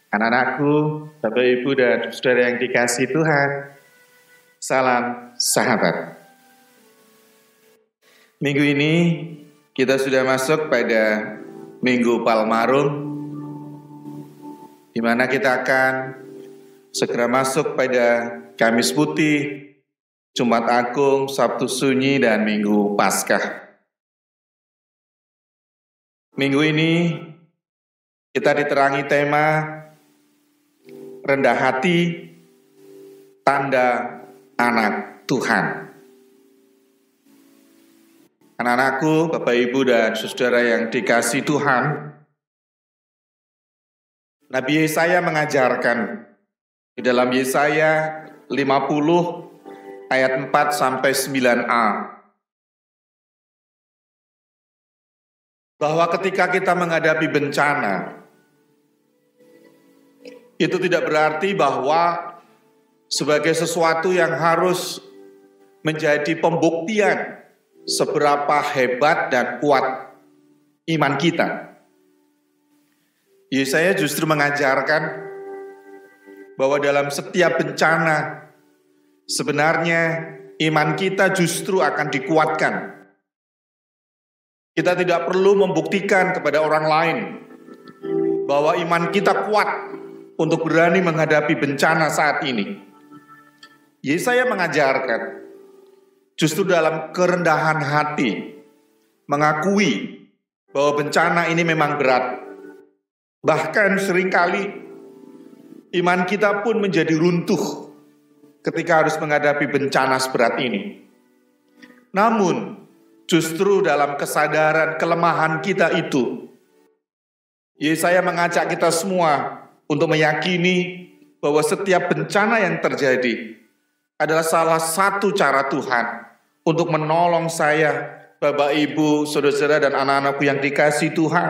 Anak-anakku, Bapak Ibu dan Saudara yang dikasihi Tuhan, salam sahabat. Minggu ini kita sudah masuk pada Minggu Palmarum, di mana kita akan segera masuk pada Kamis Putih, Jumat Agung, Sabtu Sunyi, dan Minggu Paskah. Minggu ini kita diterangi tema rendah hati, tanda anak Tuhan. Anak-anakku, Bapak Ibu dan Saudara yang dikasihi Tuhan, Nabi Yesaya mengajarkan di dalam Yesaya 50 ayat 4-9a bahwa ketika kita menghadapi bencana, itu tidak berarti bahwa sebagai sesuatu yang harus menjadi pembuktian seberapa hebat dan kuat iman kita. Yesaya justru mengajarkan bahwa dalam setiap bencana sebenarnya iman kita justru akan dikuatkan. Kita tidak perlu membuktikan kepada orang lain bahwa iman kita kuat untuk berani menghadapi bencana saat ini. Yesaya mengajarkan justru dalam kerendahan hati mengakui bahwa bencana ini memang berat. Bahkan seringkali iman kita pun menjadi runtuh ketika harus menghadapi bencana seberat ini. Namun justru dalam kesadaran kelemahan kita itu, Yesaya mengajak kita semua untuk meyakini bahwa setiap bencana yang terjadi adalah salah satu cara Tuhan untuk menolong saya, Bapak, Ibu, Saudara-saudara dan anak-anakku yang dikasihi Tuhan,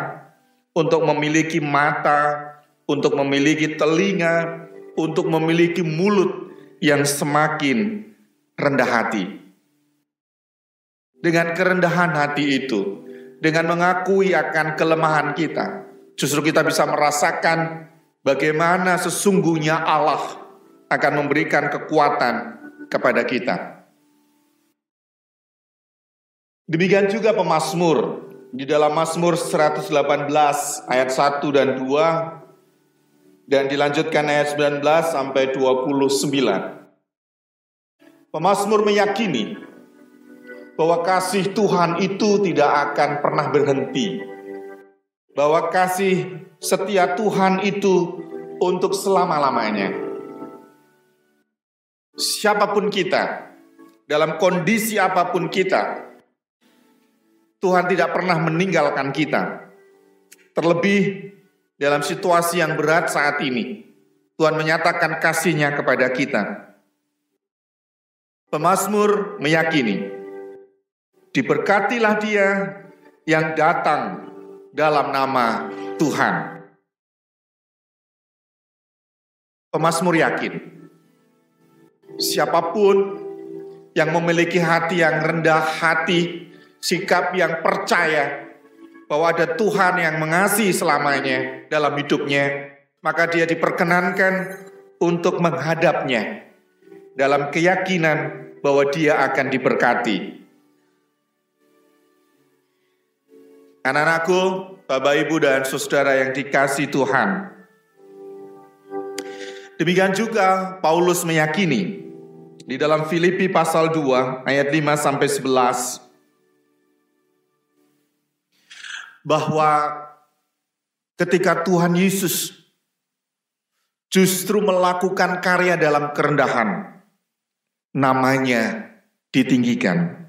untuk memiliki mata, untuk memiliki telinga, untuk memiliki mulut yang semakin rendah hati. Dengan kerendahan hati itu, dengan mengakui akan kelemahan kita, justru kita bisa merasakan bagaimana sesungguhnya Allah akan memberikan kekuatan kepada kita. Demikian juga pemazmur di dalam Mazmur 118 ayat 1 dan 2 dan dilanjutkan ayat 19 sampai 29. Pemazmur meyakini bahwa kasih Tuhan itu tidak akan pernah berhenti. Bahwa kasih setia Tuhan itu untuk selama-lamanya. Siapapun kita, dalam kondisi apapun kita, Tuhan tidak pernah meninggalkan kita. Terlebih dalam situasi yang berat saat ini, Tuhan menyatakan kasih-Nya kepada kita. Pemazmur meyakini, diberkatilah dia yang datang dalam nama Tuhan. Pemazmur yakin, siapapun yang memiliki hati yang rendah hati, sikap yang percaya bahwa ada Tuhan yang mengasihi selamanya dalam hidupnya, maka dia diperkenankan untuk menghadapnya dalam keyakinan bahwa dia akan diberkati. Anak-anakku, Bapak, Ibu, dan Saudara yang dikasihi Tuhan, demikian juga Paulus meyakini di dalam Filipi pasal 2 ayat 5-11 bahwa ketika Tuhan Yesus justru melakukan karya dalam kerendahan, namanya ditinggikan.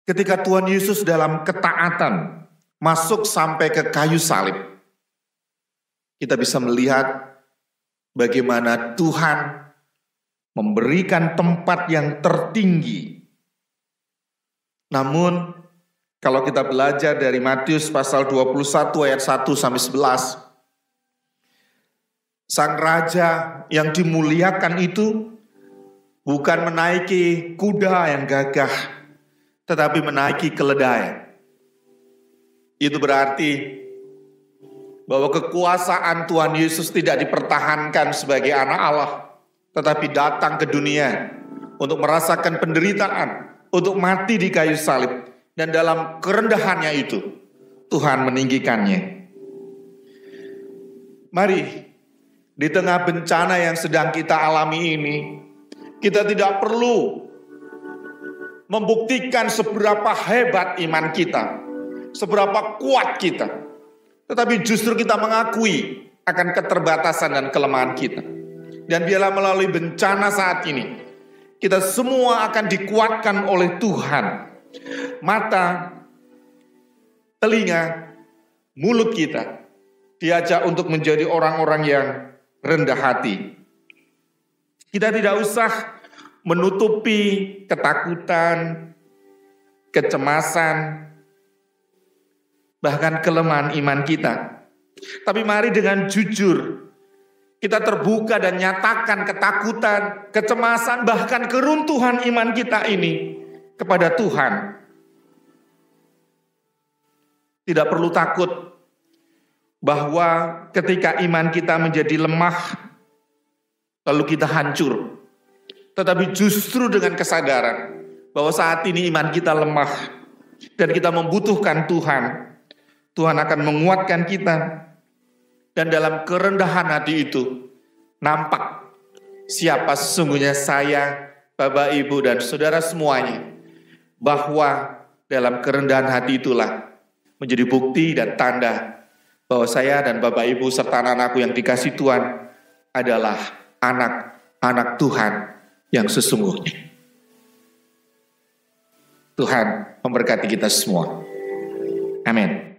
Ketika Tuhan Yesus dalam ketaatan masuk sampai ke kayu salib, kita bisa melihat bagaimana Tuhan memberikan tempat yang tertinggi. Namun, kalau kita belajar dari Matius pasal 21 ayat 1-11, Sang Raja yang dimuliakan itu bukan menaiki kuda yang gagah, tetapi menaiki keledai. Itu berarti bahwa kekuasaan Tuhan Yesus tidak dipertahankan sebagai anak Allah, tetapi datang ke dunia untuk merasakan penderitaan, untuk mati di kayu salib, dan dalam kerendahannya itu Tuhan meninggikannya. Mari, di tengah bencana yang sedang kita alami ini, kita tidak perlu membuktikan seberapa hebat iman kita, seberapa kuat kita, tetapi justru kita mengakui akan keterbatasan dan kelemahan kita. Dan biarlah melalui bencana saat ini, kita semua akan dikuatkan oleh Tuhan. Mata, telinga, mulut kita diajak untuk menjadi orang-orang yang rendah hati. Kita tidak usah menutupi ketakutan, kecemasan, bahkan kelemahan iman kita. Tapi mari dengan jujur kita terbuka dan nyatakan ketakutan, kecemasan, bahkan keruntuhan iman kita ini kepada Tuhan. Tidak perlu takut bahwa ketika iman kita menjadi lemah, lalu kita hancur. Tetapi justru dengan kesadaran bahwa saat ini iman kita lemah dan kita membutuhkan Tuhan, Tuhan akan menguatkan kita. Dan dalam kerendahan hati itu nampak siapa sesungguhnya saya, Bapak, Ibu, dan saudara semuanya. Bahwa dalam kerendahan hati itulah menjadi bukti dan tanda bahwa saya dan Bapak, Ibu, serta anak-anakku yang dikasih Tuhan adalah anak-anak Tuhan yang sesungguhnya. Tuhan memberkati kita semua. Amin.